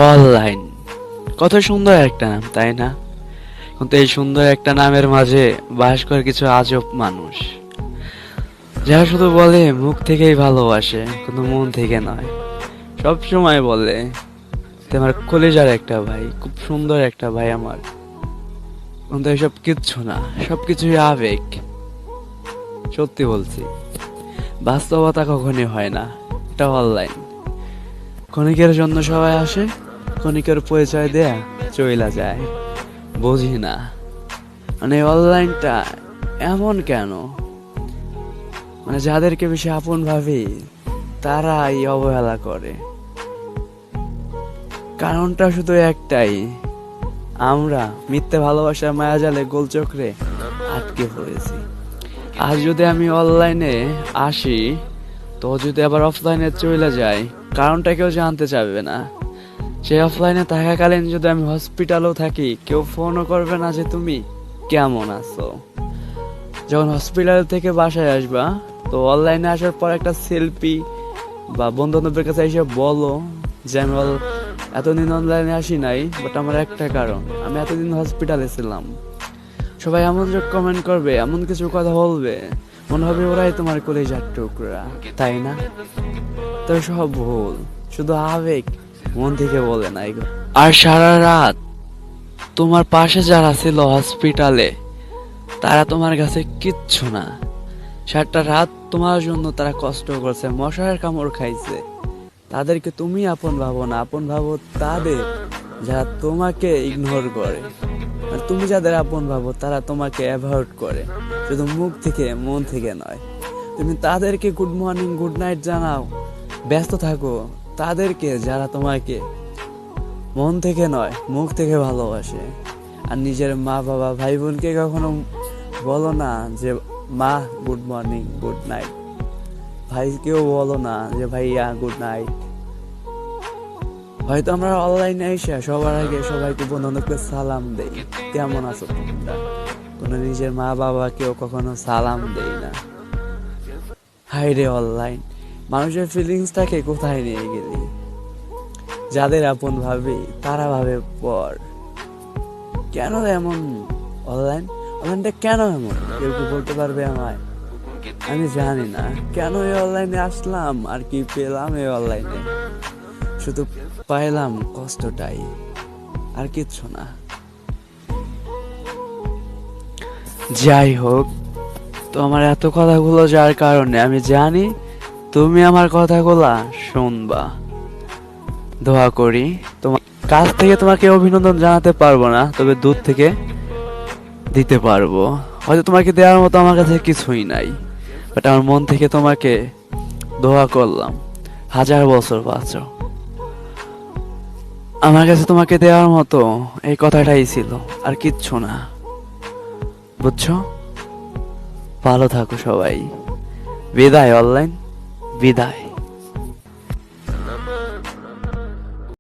Online, কত সুন্দর একটা নাম, তাই না? কিন্তু এই সুন্দর একটা নামের মাঝে বাস করে কিছু আজব মানুষ, যারা শুধু বলে মুখ থেকেই ভালোবাসে, কিন্তু মন থেকে নয়। সব সময় বলে তোমার কলিজার একটা ভাই, খুব সুন্দর একটা ভাই আমার, কিন্তু এসব কিচ্ছু না, সবকিছুই আবেগ। সত্যি বলছি, বাস্তবতা কখনই হয় না, এটা অনলাইন। ক্ষণিকের জন্য সবাই আসে, ক্ষণিকের পরিচয় দেয়া চইলা যায়। বুঝি না, মানে অনলাইনটা এমন কেন? মানে যাদেরকে বেশি আপন ভাবি তারাই অবহেলা করে। কারণটা শুধু একটাই, আমরা মিথ্যে ভালোবাসার মায়াজালে গোলচক্রে আটকে পড়েছি। আজ যদি আমি অনলাইনে আসি, তো যদি আবার অফলাইনে চলে যাই, কারণটা কেউ জানতে চাইবে না। সেই অফলাইনে থাকাকালীন যদি আমি হসপিটালেও থাকি, কেউ ফোনও করবে না যে তুমি কেমন আছো। যখন হসপিটাল থেকে বাসায় আসবা, তো অনলাইনে আসার পর একটা সেলফি বা বন্ধু বান্ধবের কাছে এসে বলো যে আমি এতদিন অনলাইনে আসি নাই, বাট আমার একটা কারণ, আমি এতদিন হসপিটালে ছিলাম। সবাই এমন কমেন্ট করবে, এমন কিছু কথা বলবে, মনে হবে ওরাই তোমার কলিজার টুকরা, তাই না? তো সব ভুল, শুধু আবেগ, মন থেকে বলে না এগুলো। আর সারা রাত তোমার পাশে যারা ছিল হসপিটালে, তারা তোমার কাছে কিচ্ছু না। সারাটা রাত তোমার জন্য তারা কষ্ট করছে, মশার কামড় খাইছে। তাদেরকে তুমি আপন ভাবো না, আপন ভাবো তাদের যারা তোমাকে ইগনোর করে। আর তুমি যাদের আপন ভাবো তারা তোমাকে অ্যাভয়েড করে, শুধু মুখ থেকে, মন থেকে নয়। তুমি তাদেরকে গুড মর্নিং গুড নাইট জানাও, ব্যস্ত থাকো তাদেরকে যারা তোমাকে মন থেকে নয়, মুখ থেকে ভালোবাসে। আর নিজের মা বাবা ভাই বোনকে কখনো বলো না যে মা গুড মর্নিং গুড নাইট, ভাইকেও বলো না যে ভাইয়া গুড নাইট। হয়তো আমরা অনলাইনে এসে সবার আগে সবাইকে বন্ধুকে সালাম দেই, কেমন আছো তোমরা, কোনো নিজের মা বাবাকেও কখনো সালাম দেই না। হাই রে অনলাইন, মানুষের ফিলিংসটাকে কোথায় নিয়ে গেলি? যাদের আপন ভাবি তারা ভাবে পর। কেন এমন অনলাইন? অনলাইনটা কেন এমন, কেউ কি বলতে পারবে আমায়? আমি জানি না কেন এই অনলাইনে আসলাম আর কি পেলাম এই অনলাইনে। শুধু পাইলাম কষ্টটাই, আর কিচ্ছু না। যাই হোক, তো আমার এত কথাগুলো যার কারণে আমি জানি তুমি আমার কথাগুলা শুনবা। দোয়া করি, তোমার কাছ থেকে তোমাকে অভিনন্দন জানাতে পারবো না, তবে দূর থেকে দিতে পারবো। হয়তো তোমাকে দেওয়ার মতো আমার কাছে কিছুই নাই, বাট আমার মন থেকে তোমাকে দোয়া করলাম 1000 বছর বাঁচো। আমার কাছে তোমাকে দেওয়ার মতো এই কথাটাই ছিল, আর কিচ্ছু না। বুঝছো? ভালো থাকো সবাই। বিদায় অনলাইন, বিদায়।